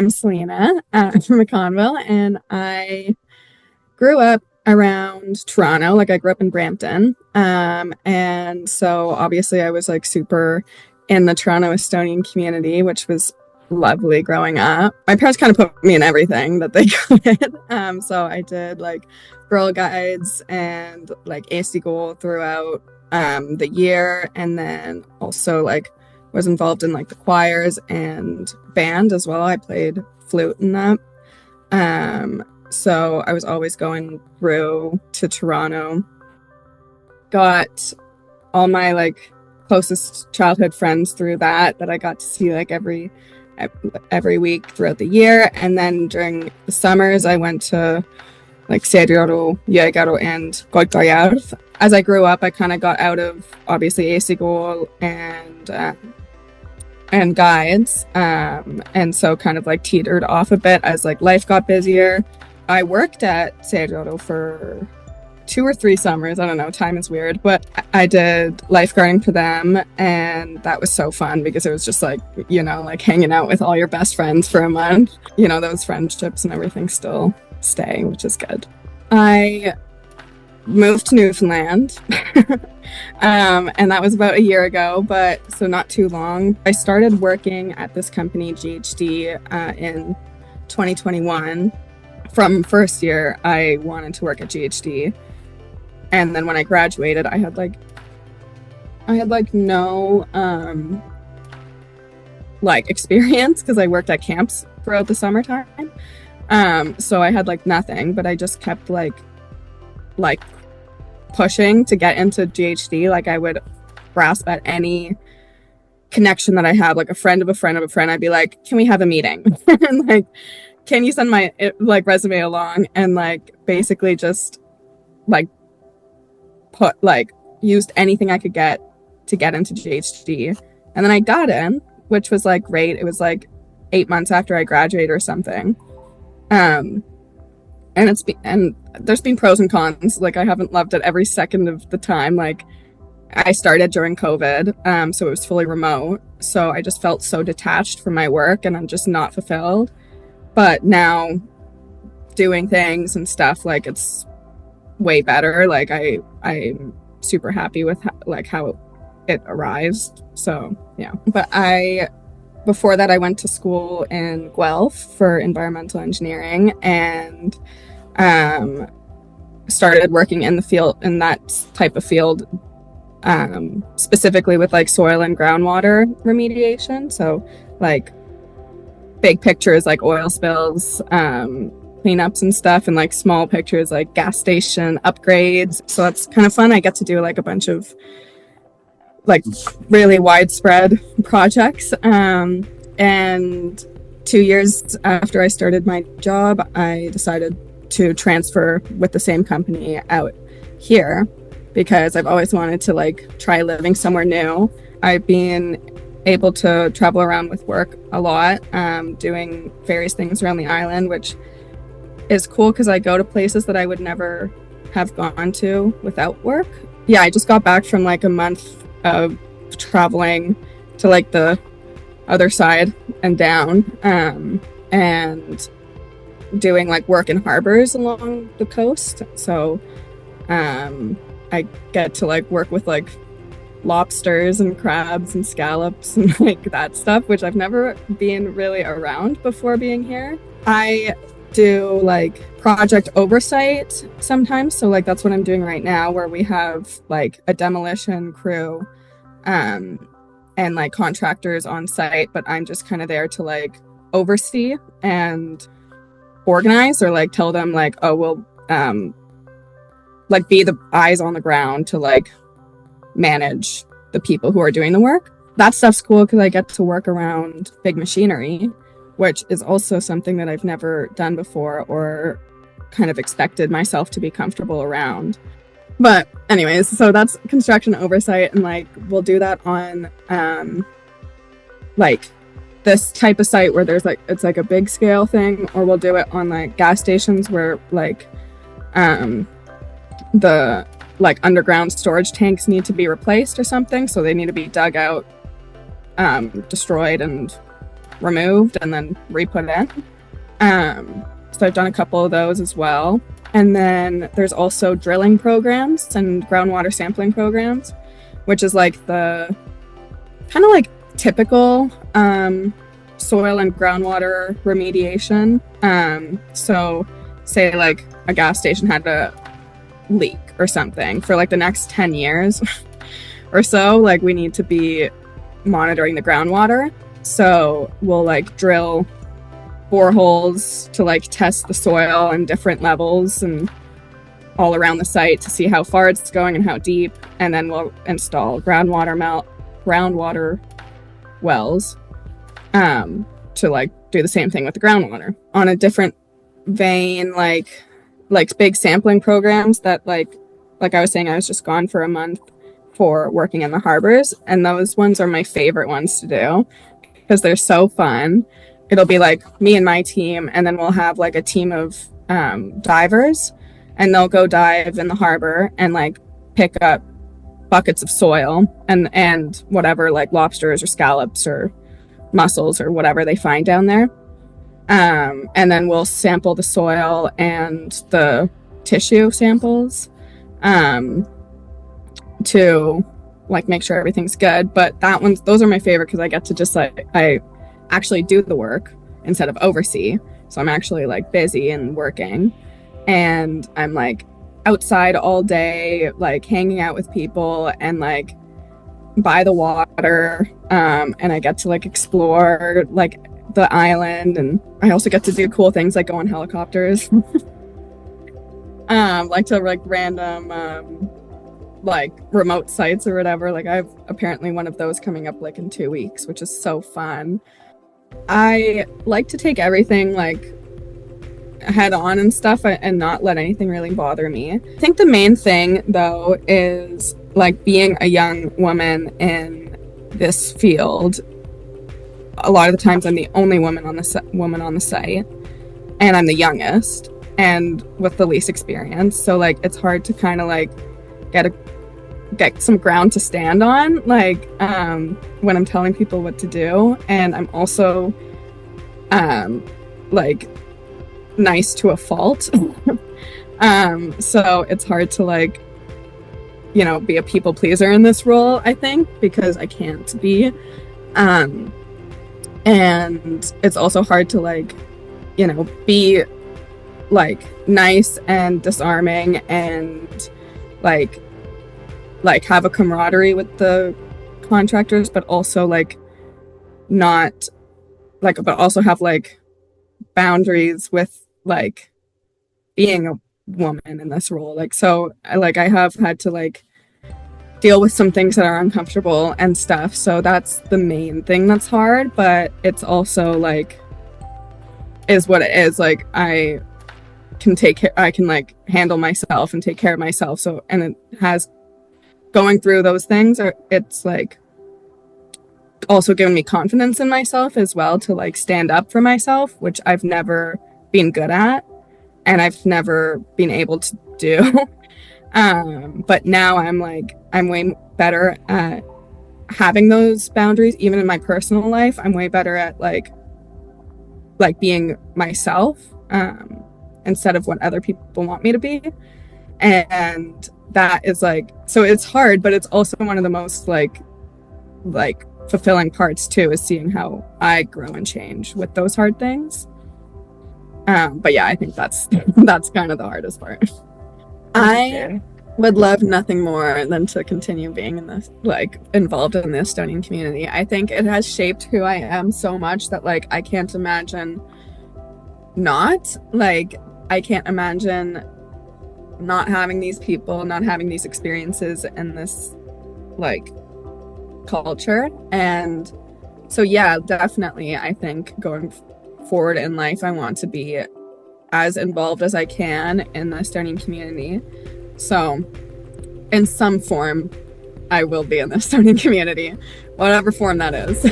I'm Seliina McConville, and I grew up around Toronto. Like I grew up in Brampton, and so obviously I was like super in the Toronto-Estonian community, which was lovely growing up. My parents kind of put me in everything that they could. So I did like Girl Guides and like Eesti Elu throughout the year, and then also like was involved in like the choirs and band as well. I played flute in that. So I was always going through to Toronto. Got all my like closest childhood friends through that I got to see like every week throughout the year. And then during the summers I went to like Eesti Elu, and Kohtla-Järve. As I grew up, I kind of got out of obviously Eesti Elu and guides, and so kind of like teetered off a bit as like life got busier. I worked at Eesti Elu for 2 or 3 summers. I don't know, time is weird, but I did lifeguarding for them, and that was so fun because it was just like, you know, like hanging out with all your best friends for a month. You know, those friendships and everything still stay, which is good. I moved to Newfoundland, and that was about a year ago, but so not too long. I started working at this company, GHD, in 2021. From first year, I wanted to work at GHD. And then when I graduated, I had no like experience because I worked at camps throughout the summertime. So I had like nothing, but I just kept like pushing to get into GHD. Like I would grasp at any connection that I have, like a friend of a friend of a friend. I'd be like, can we have a meeting? And like, can you send my like resume along? And like basically just like used anything I could get to get into GHD. And then I got in, which was like great. It was like 8 months after I graduated or something. And there's been pros and cons. Like I haven't loved it every second of the time. Like I started during COVID, so it was fully remote. So I just felt so detached from my work, and I'm just not fulfilled. But now doing things and stuff, like it's way better. Like I'm super happy with how it arrives. So yeah. But before that, I went to school in Guelph for environmental engineering, and started working in the field, in that type of field, specifically with like soil and groundwater remediation. So like big pictures like oil spills, cleanups and stuff, and like small pictures like gas station upgrades. So that's kind of fun. I get to do like a bunch of like really widespread projects. And 2 years after I started my job, I decided to transfer with the same company out here because I've always wanted to like try living somewhere new. I've been able to travel around with work a lot, doing various things around the island, which is cool because I go to places that I would never have gone to without work. Yeah, I just got back from like a month of traveling to like the other side and down, and doing like work in harbors along the coast. So I get to like work with like lobsters and crabs and scallops and like that stuff, which I've never been really around before being here. I do like project oversight sometimes, so like that's what I'm doing right now, where we have like a demolition crew and like contractors on site, but I'm just kind of there to like oversee and organize, or like tell them like, oh, we'll like be the eyes on the ground to like manage the people who are doing the work. That stuff's cool because I get to work around big machinery, which is also something that I've never done before or kind of expected myself to be comfortable around. But anyways, so that's construction oversight, and like we'll do that on like this type of site where there's like, it's like a big scale thing, or we'll do it on like gas stations where like the like underground storage tanks need to be replaced or something, so they need to be dug out, destroyed, and removed and then re-put in. So I've done a couple of those as well. And then there's also drilling programs and groundwater sampling programs, which is like the kind of like typical soil and groundwater remediation. So say like a gas station had a leak or something for like the next 10 years or so, like we need to be monitoring the groundwater. So we'll like drill boreholes to like test the soil and different levels and all around the site to see how far it's going and how deep, and then we'll install groundwater wells to like do the same thing with the groundwater. On a different vein, like big sampling programs that like I was saying, I was just gone for a month for working in the harbors, and those ones are my favorite ones to do because they're so fun. It'll be like me and my team, and then we'll have like a team of divers, and they'll go dive in the harbor and like pick up buckets of soil and whatever, like lobsters or scallops or mussels or whatever they find down there. And then we'll sample the soil and the tissue samples to like make sure everything's good. But those are my favorite because I get to just like, I actually do the work instead of oversee. So I'm actually like busy and working, and I'm like outside all day, like hanging out with people and like by the water. And I get to like explore like the island, and I also get to do cool things like go on helicopters. Like to like random like remote sites or whatever. Like I've apparently one of those coming up like in 2 weeks, which is so fun. I like to take everything like head on and stuff and not let anything really bother me. I think the main thing though is like being a young woman in this field. A lot of the times I'm the only woman on the site, and I'm the youngest and with the least experience. So like it's hard to kind of like get some ground to stand on, like when I'm telling people what to do. And I'm also like nice to a fault. So it's hard to like, you know, be a people pleaser in this role, I think, because I can't be. And it's also hard to like, you know, be like nice and disarming and like have a camaraderie with the contractors, but also like not like, but also have like boundaries with like being a woman in this role. Like, so I have had to like deal with some things that are uncomfortable and stuff. So that's the main thing that's hard, but it's also like is what it is. Like I can like handle myself and take care of myself. So, and it has going through those things, or it's like also given me confidence in myself as well to like stand up for myself, which I've never been good at and I've never been able to do. But now I'm way better at having those boundaries. Even in my personal life, I'm way better at like being myself instead of what other people want me to be. And that is like, so it's hard, but it's also one of the most like fulfilling parts too, is seeing how I grow and change with those hard things. But yeah, I think that's kind of the hardest part. I would love nothing more than to continue being in this, like involved in the Estonian community. I think it has shaped who I am so much that like I can't imagine not. Like I can't imagine not having these people, not having these experiences and this like culture. And so yeah, definitely I think going forward in life I want to be as involved as I can in the Estonian community. So in some form I will be in the Estonian community, whatever form that is.